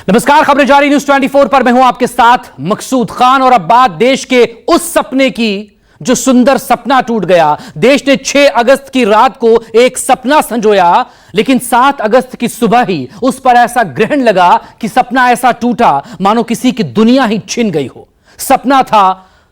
नमस्कार, खबरें जारी न्यूज 24 पर मैं हूं आपके साथ मकसूद खान। और अब बात देश के उस सपने की जो सुंदर सपना टूट गया। देश ने 6 अगस्त की रात को एक सपना संजोया, लेकिन 7 अगस्त की सुबह ही उस पर ऐसा ग्रहण लगा कि सपना ऐसा टूटा मानो किसी की दुनिया ही छिन गई हो। सपना था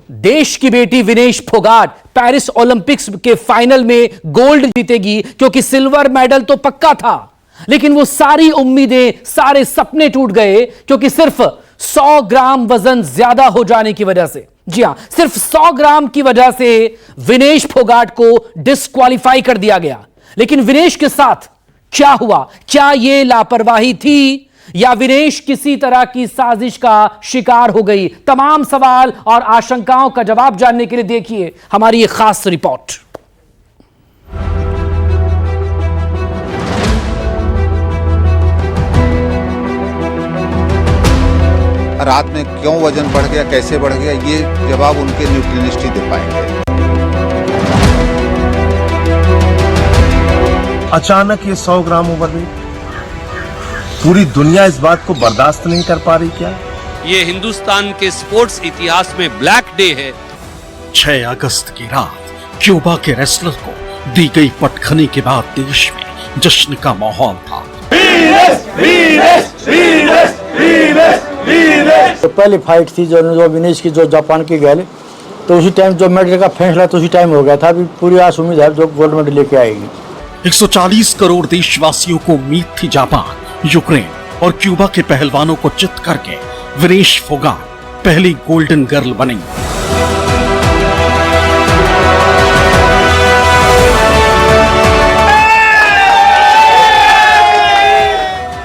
देश की बेटी विनेश फोगाट पेरिस ओलंपिक्स के फाइनल में गोल्ड जीतेगी, क्योंकि सिल्वर मेडल तो पक्का था। लेकिन वो सारी उम्मीदें, सारे सपने टूट गए, क्योंकि सिर्फ 100 ग्राम वजन ज्यादा हो जाने की वजह से, जी हां, सिर्फ 100 ग्राम की वजह से विनेश फोगाट को डिस्क्वालीफाई कर दिया गया। लेकिन विनेश के साथ क्या हुआ? क्या यह लापरवाही थी या विनेश किसी तरह की साजिश का शिकार हो गई? तमाम सवाल और आशंकाओं का जवाब जानने के लिए देखिए हमारी एक खास रिपोर्ट। रात में क्यों वजन बढ़ गया, कैसे बढ़ गया, ये जवाब उनके न्यूट्रिनिस्ट ही दे पाएंगे। अचानक ये 100 ग्राम ओवरवेट, पूरी दुनिया इस बात को बर्दाश्त नहीं कर पा रही क्या? ये हिंदुस्तान के स्पोर्ट्स इतिहास में ब्लैक डे है। 6 अगस्त की रात क्यूबा के रेसलर को दी गई पटखनी के बाद देश में जश्न का माहौल था। तो पहली फाइट थी जो विनेश की, जो जापान की गैल, तो उसी टाइम जो मेडल का फैसला तो उसी टाइम हो गया था। अभी पूरी आस उम्मीद है जो गोल्ड मेडल लेके आएगी। 140 करोड़ देशवासियों को उम्मीद थी जापान, यूक्रेन और क्यूबा के पहलवानों को चित करके विनेश फोगाट पहली गोल्डन गर्ल बनी।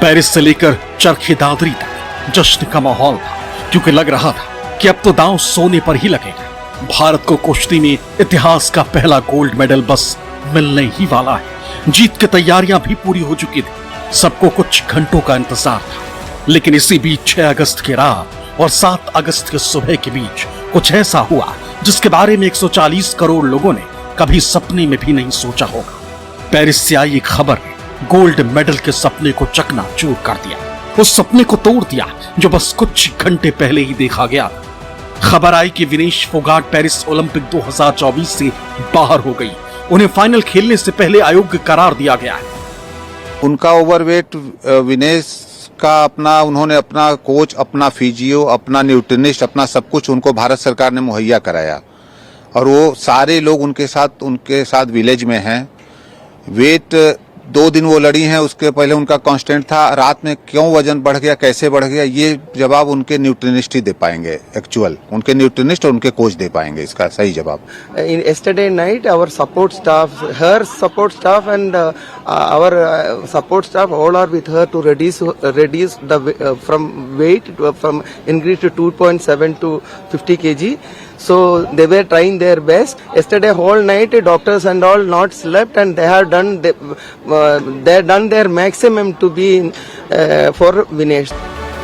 पेरिस से लेकर चरखी दादरी तक जश्न का माहौल था, क्योंकि लग रहा था कि अब तो दांव सोने पर ही लगेगा। भारत को कुश्ती में इतिहास का पहला गोल्ड मेडल बस मिलने ही वाला है। जीत की तैयारियां भी पूरी हो चुकी थी, सबको कुछ घंटों का इंतजार था। लेकिन इसी बीच 6 अगस्त की रात और 7 अगस्त की सुबह के बीच कुछ ऐसा हुआ जिसके बारे में 140 करोड़ लोगों ने कभी सपने में भी नहीं सोचा होगा। पेरिस से आई एक खबर ने गोल्ड मेडल के सपने को चकनाचूर कर दिया, उस सपने को तोड़ दिया जो बस कुछ घंटे पहले ही देखा गया। खबर आई कि विनेश फोगाट पेरिस ओलंपिक 2024 से बाहर हो गई। उन्हें फाइनल खेलने से पहले अयोग्य करार दिया गया है। उनका ओवरवेट विनेश का उन्होंने अपना कोच, अपना फिजियो, अपना न्यूट्रिनिस्ट, अपना सब कुछ उनको भारत सरकार ने मुहैया कराया। और वो सारे लोग उनके साथ विलेज में हैं। वेट 2 दिन वो लड़ी हैं, उसके पहले उनका कांस्टेंट था। रात में क्यों वजन बढ़ गया, कैसे बढ़ गया, ये जवाब उनके न्यूट्रिनिस्ट ही दे पाएंगे। एक्चुअल उनके न्यूट्रिनिस्ट और उनके कोच दे पाएंगे इसका सही जवाब। In yesterday night, our support staff, her support staff and our support staff all are with her to reduce the from weight from increase to 2.7 to 50 kg. So they were trying their best. Yesterday whole night doctors and all not slept, and they have done their maximum to be for Vinesh.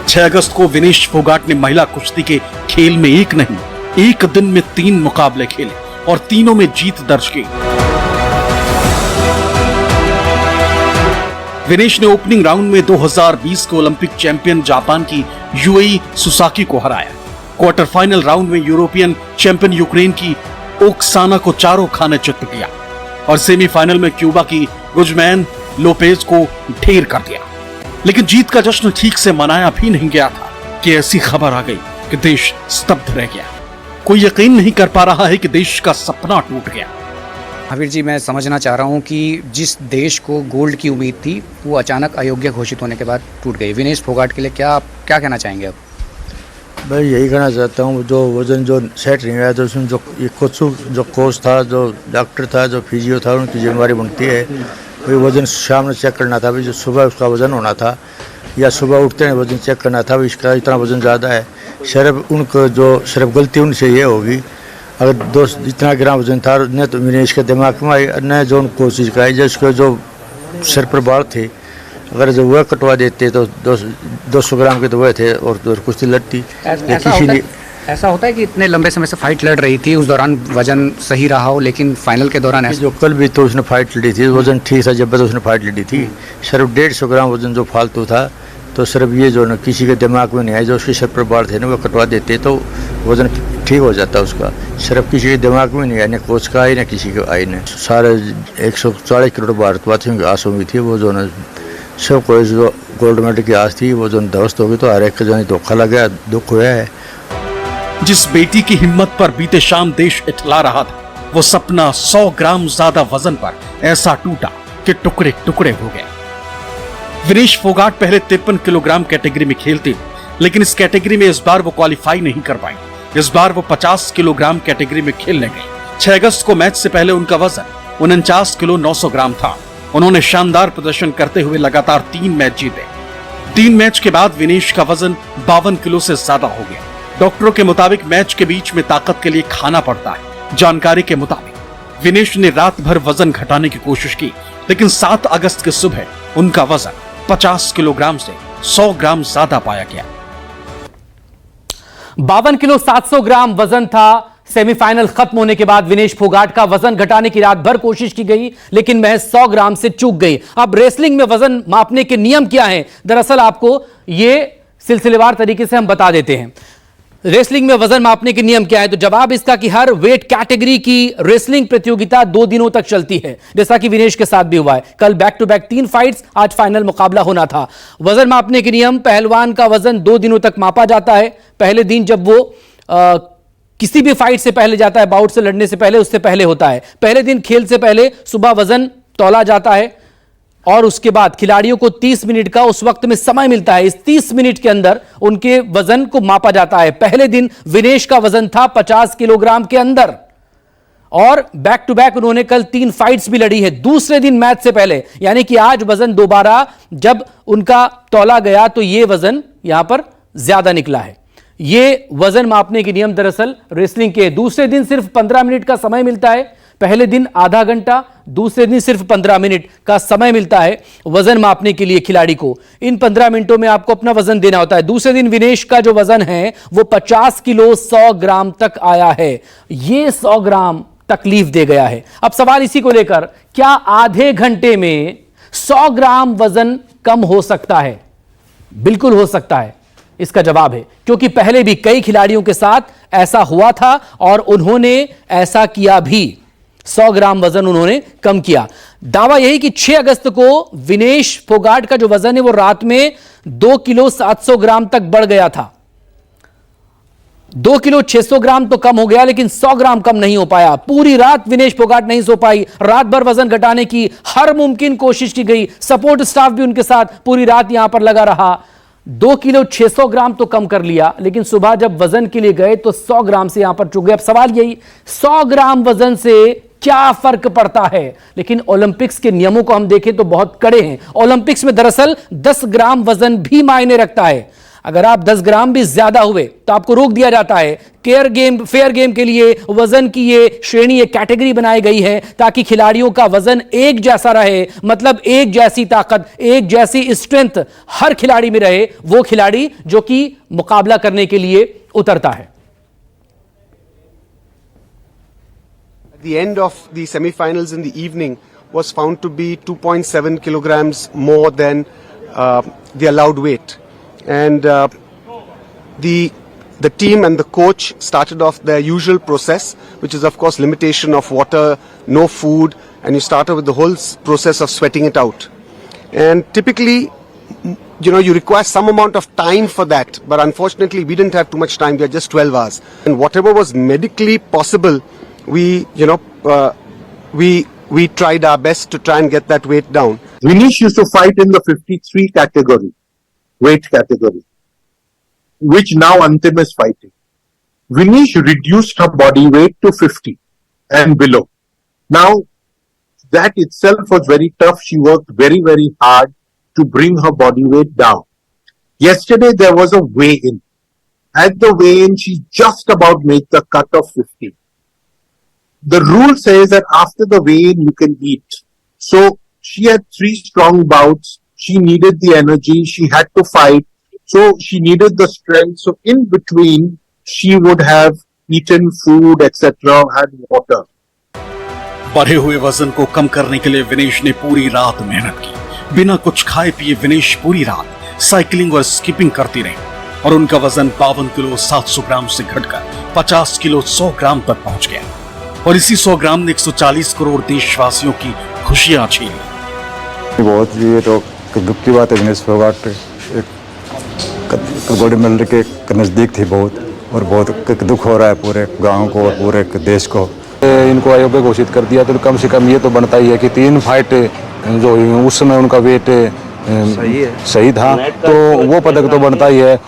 6 अगस्त को विनेश फोगाट ने महिला कुश्ती के खेल में एक नहीं, एक दिन में 3 मुकाबले खेले और तीनों में जीत दर्ज की। विनेश ने ओपनिंग राउंड में 2020 के ओलंपिक चैंपियन जापान की यूएई सुसाकी को हराया। क्वार्टर फाइनल राउंड में यूरोपियन चैंपियन यूक्रेन की ओक्साना को चारों खाने चित किया और सेमीफाइनल में क्यूबा की गुजमैन लोपेज को ढेर कर दिया। लेकिन जीत का जश्न ठीक से मनाया भी नहीं गया था कि ऐसी खबर आ गई कि देश स्तब्ध रह गया। कोई यकीन नहीं कर पा रहा है कि देश का सपना टूट गया। महावीर जी, मैं समझना चाह रहा हूँ कि जिस देश को गोल्ड की उम्मीद थी वो अचानक अयोग्य घोषित होने के बाद टूट गई। विनेश फोगाट के लिए क्या कहना चाहेंगे आप? मैं यही कहना चाहता हूँ, जो वजन जो सेट नहीं आया, तो उसमें जो कोच था, जो डॉक्टर था, जो फिजियो था, उनकी जिम्मेवारी बनती है। वही वजन शाम में चेक करना था, जो सुबह उसका वजन होना था, या सुबह उठते हैं वजन चेक करना था। इसका इतना वजन ज़्यादा है, सिर्फ गलती उनसे ये होगी। अगर जितना ग्राम वजन था न तो विनेश के दिमाग में आई, न जो उन कोशिश का आई, जिसके जो सिर पर बाल थे, अगर जो वह कटवा देते तो 200 ग्राम के तो वह थे और कुश्ती लड़ती। ऐसा होता है कि इतने लंबे समय से फाइट लड़ रही थी, उस दौरान वजन सही रहा हो, लेकिन फाइनल के दौरान जो कल भी तो उसने फाइट लड़ी थी, वजन ठीक था जब उसने फाइट लड़ी थी। सिर्फ 150 ग्राम वजन जो फालतू था, तो सिर्फ ये जो ना किसी के दिमाग में नहीं आए, जो उसके सर पर बाल थे ना वो कटवा देते तो वजन ठीक हो जाता उसका। सिर्फ किसी के दिमाग में नहीं आया, न कोच का आई न किसी को आई न। सारे 140 करोड़ भारतवासियों की आस उम्मीद थी, वो जो ना सबको जो गोल्ड मेडल की आस थी वो जो ध्वस्त हो गई। तो हर एक जो धोखा लग गया, दुख हुआ है। जिस बेटी की हिम्मत पर बीते शाम देश इठला रहा था, वो सपना 100 ग्राम ज्यादा वजन पर ऐसा टूटा कि टुकड़े टुकड़े हो गए। विनेश फोगाट पहले 53 किलोग्राम कैटेगरी में खेलती, लेकिन इस कैटेगरी में इस बार वो क्वालिफाई नहीं कर पाई। इस बार वो 50 किलोग्राम कैटेगरी में खेलने गई। 6 अगस्त को मैच से पहले उनका वजन 49 किलो 900 ग्राम था। उन्होंने शानदार प्रदर्शन करते हुए लगातार 3 मैच जीते। 3 मैच के बाद विनेश का वजन 52 किलो से ज्यादा हो गया। डॉक्टरों के मुताबिक मैच के बीच में ताकत के लिए खाना पड़ता है। जानकारी के मुताबिक विनेश ने रात भर वजन घटाने की कोशिश की, लेकिन 7 अगस्त की सुबह उनका वजन 50 किलोग्राम से 100 ग्राम ज्यादा पाया गया। 52 किलो 700 ग्राम वजन था। सेमीफाइनल खत्म होने के बाद विनेश फोगाट का वजन घटाने की रात भर कोशिश की गई, लेकिन महज 100 ग्राम से चूक गई। अब रेसलिंग में वजन मापने के नियम क्या हैं? दरअसल आपको यह सिलसिलेवार तरीके से हम बता देते हैं। रेसलिंग में वजन मापने के नियम क्या है, तो जवाब इसका कि हर वेट कैटेगरी की रेसलिंग प्रतियोगिता 2 दिनों तक चलती है, जैसा कि विनेश के साथ भी हुआ है। कल बैक टू बैक 3 फाइट्स, आज फाइनल मुकाबला होना था। वजन मापने के नियम, पहलवान का वजन 2 दिनों तक मापा जाता है। पहले दिन जब वो किसी भी फाइट से पहले जाता है, बाउट से लड़ने से पहले, उससे पहले होता है। पहले दिन खेल से पहले सुबह वजन तौला जाता है और उसके बाद खिलाड़ियों को 30 मिनट का उस वक्त में समय मिलता है। इस 30 मिनट के अंदर उनके वजन को मापा जाता है। पहले दिन विनेश का वजन था 50 किलोग्राम के अंदर और बैक टू बैक उन्होंने कल 3 फाइट्स भी लड़ी है। दूसरे दिन मैच से पहले, यानी कि आज वजन दोबारा जब उनका तौला गया तो यह वजन यहां पर ज्यादा निकला है। ये वजन मापने के नियम दरअसल रेसलिंग के। दूसरे दिन सिर्फ 15 मिनट का समय मिलता है। पहले दिन आधा घंटा, दूसरे दिन सिर्फ 15 मिनट का समय मिलता है वजन मापने के लिए खिलाड़ी को। इन 15 मिनटों में आपको अपना वजन देना होता है। दूसरे दिन विनेश का जो वजन है वो 50 किलो 100 ग्राम तक आया है। ये 100 ग्राम तकलीफ दे गया है। अब सवाल इसी को लेकर, क्या आधे घंटे में 100 ग्राम वजन कम हो सकता है? बिल्कुल हो सकता है, इसका जवाब है, क्योंकि पहले भी कई खिलाड़ियों के साथ ऐसा हुआ था और उन्होंने ऐसा किया भी। 100 ग्राम वजन उन्होंने कम किया। दावा यही कि 6 अगस्त को विनेश फोगाट का जो वजन है वो रात में 2 किलो 700 ग्राम तक बढ़ गया था। 2 किलो 600 ग्राम तो कम हो गया, लेकिन 100 ग्राम कम नहीं हो पाया। पूरी रात विनेश फोगाट नहीं सो पाई। रात भर वजन घटाने की हर मुमकिन कोशिश की गई। सपोर्ट स्टाफ भी उनके साथ पूरी रात यहां पर लगा रहा। 2 किलो 600 ग्राम तो कम कर लिया, लेकिन सुबह जब वजन के लिए गए तो 100 ग्राम से यहां पर चूक गए। अब सवाल यही, 100 ग्राम वजन से क्या फर्क पड़ता है? लेकिन ओलंपिक्स के नियमों को हम देखें तो बहुत कड़े हैं। ओलंपिक्स में दरअसल 10 ग्राम वजन भी मायने रखता है। अगर आप 10 ग्राम भी ज्यादा हुए तो आपको रोक दिया जाता है। फेयर गेम के लिए वजन की ये श्रेणी, ये कैटेगरी बनाई गई है ताकि खिलाड़ियों का वजन एक जैसा रहे, मतलब एक जैसी ताकत, एक जैसी स्ट्रेंथ हर खिलाड़ी में रहे, वो खिलाड़ी जो कि मुकाबला करने के लिए उतरता है। At the end of the semi-finals in the evening was found to be 2.7 kilograms more than the allowed weight, and the team and the coach started off their usual process, which is of course limitation of water, no food, and you start off with the whole process of sweating it out. And typically, you require some amount of time for that, but unfortunately we didn't have too much time. We had just 12 hours, and whatever was medically possible, we tried our best to try and get that weight down. Vinesh used to fight in the 53 category, weight category, which now Antim is fighting. Vinesh reduced her body weight to 50 and below. Now, that itself was very tough. She worked very, very hard to bring her body weight down. Yesterday, there was a weigh-in. At the weigh-in, she just about made the cut of 50. The rule says that after the weigh-in, you can eat. So, she had 3 strong bouts. She needed the energy. She had to fight. So, she needed the strength. So, in between, she would have eaten food, etc., had water. बढ़े हुए वजन को कम करने के लिए विनेश ने पूरी रात मेहनत की। बिना कुछ खाए पिए विनेश पूरी रात साइकिलिंग और स्कीपिंग करती रही और उनका वजन 52 किलो 700 ग्राम से घटकर 50 किलो 100 ग्राम तक पहुंच गया और इसी 100 ग्राम ने 140 करोड़ देशवासियों की खुशियां छीन ली। बहुत ये तो दुख की बात है, विनेश फोगाट एक गोल्ड मेडल के नज़दीक थी बहुत, और बहुत दुख हो रहा है पूरे गांव को और पूरे देश को। इनको अयोग्य घोषित कर दिया तो कम से कम ये तो बनता ही है कि 3 फाइट जो उस समय उनका वेट सही था तो वो पदक तो बनता ही है।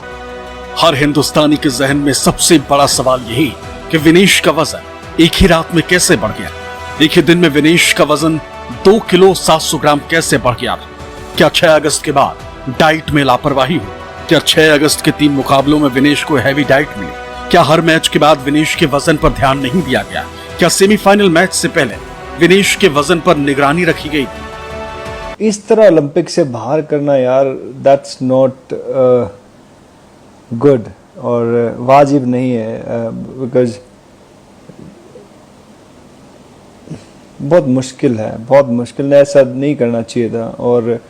हर हिंदुस्तानी के जहन में सबसे बड़ा सवाल यही कि विनेश का वजन एक ही रात में कैसे बढ़ गया। एक ही दिन में विनेश का वजन 2 किलो 700 ग्राम कैसे बढ़ गया। क्या 6 अगस्त के बाद डाइट में लापरवाही हुई? क्या 6 अगस्त के 3 मुकाबलों में विनेश को हैवी डाइट मिली? क्या हर मैच के बाद विनेश के वजन पर ध्यान नहीं दिया गया? क्या सेमीफाइनल मैच से पहले विनेश के वजन पर निगरानी रखी गई? इस तरह ओलंपिक से बाहर करना यार, दैट्स नॉट गुड और वाजिब नहीं है, बिकॉज बहुत मुश्किल है, ऐसा नहीं करना चाहिए था। और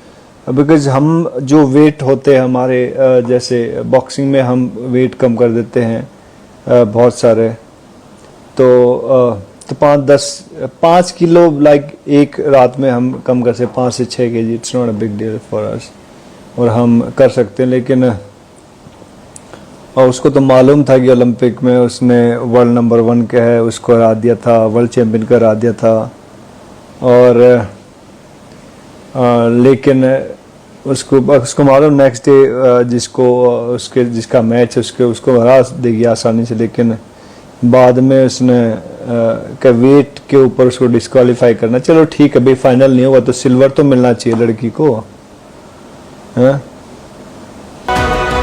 बिकॉज हम जो वेट होते हैं हमारे, जैसे बॉक्सिंग में हम वेट कम कर देते हैं बहुत सारे, तो 5 किलो लाइक एक रात में हम कम कर सकते, 5 से 6 KG, it's not a big deal for us, और हम कर सकते हैं। लेकिन और उसको तो मालूम था कि ओलंपिक में उसने वर्ल्ड नंबर 1 का है, उसको हरा दिया था, वर्ल्ड चैंपियन को हरा दिया था, और लेकिन उसको मालूम नेक्स्ट डे जिसका मैच है उसको हरा देगी आसानी से। लेकिन बाद में उसने का वेट के ऊपर उसको डिस्क्वालीफाई करना, चलो ठीक है भाई, फाइनल नहीं हुआ तो सिल्वर तो मिलना चाहिए लड़की को, है?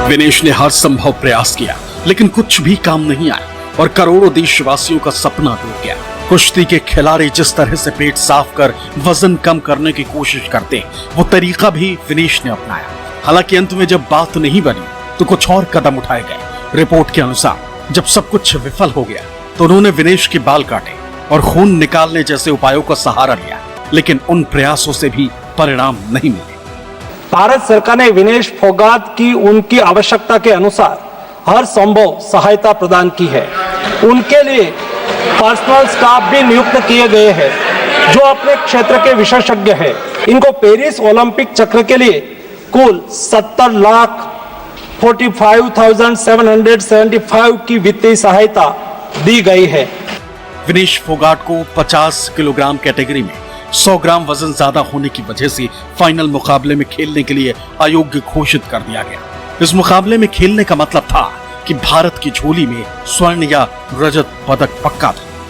विनेश ने हर संभव प्रयास किया लेकिन कुछ भी काम नहीं आया और करोड़ों देशवासियों का सपना टूट गया। कुश्ती के खिलाड़ी जिस तरह से पेट साफ कर वजन कम करने की कोशिश करते वो तरीका भी विनेश ने अपनाया। हालांकि अंत में जब बात नहीं बनी तो कुछ और कदम उठाए गए। रिपोर्ट के अनुसार जब सब कुछ विफल हो गया तो उन्होंने विनेश के बाल काटे और खून निकालने जैसे उपायों का सहारा लिया, लेकिन उन प्रयासों से भी परिणाम नहीं मिले। भारत सरकार ने विनेश फोगाट की उनकी आवश्यकता के अनुसार हर संभव सहायता प्रदान की है। उनके लिए पर्सनल स्टाफ भी नियुक्त किए गए हैं जो अपने क्षेत्र के विशेषज्ञ हैं। इनको पेरिस ओलंपिक चक्र के लिए कुल 70,45,775 की वित्तीय सहायता दी गई है। विनेश फोगाट को 50 किलोग्राम कैटेगरी में 100 ग्राम वजन ज्यादा होने की वजह से फाइनल मुकाबले में खेलने के लिए अयोग्य घोषित कर दिया गया। इस मुकाबले में खेलने का मतलब था कि भारत की झोली में स्वर्ण या रजत पदक पक्का था।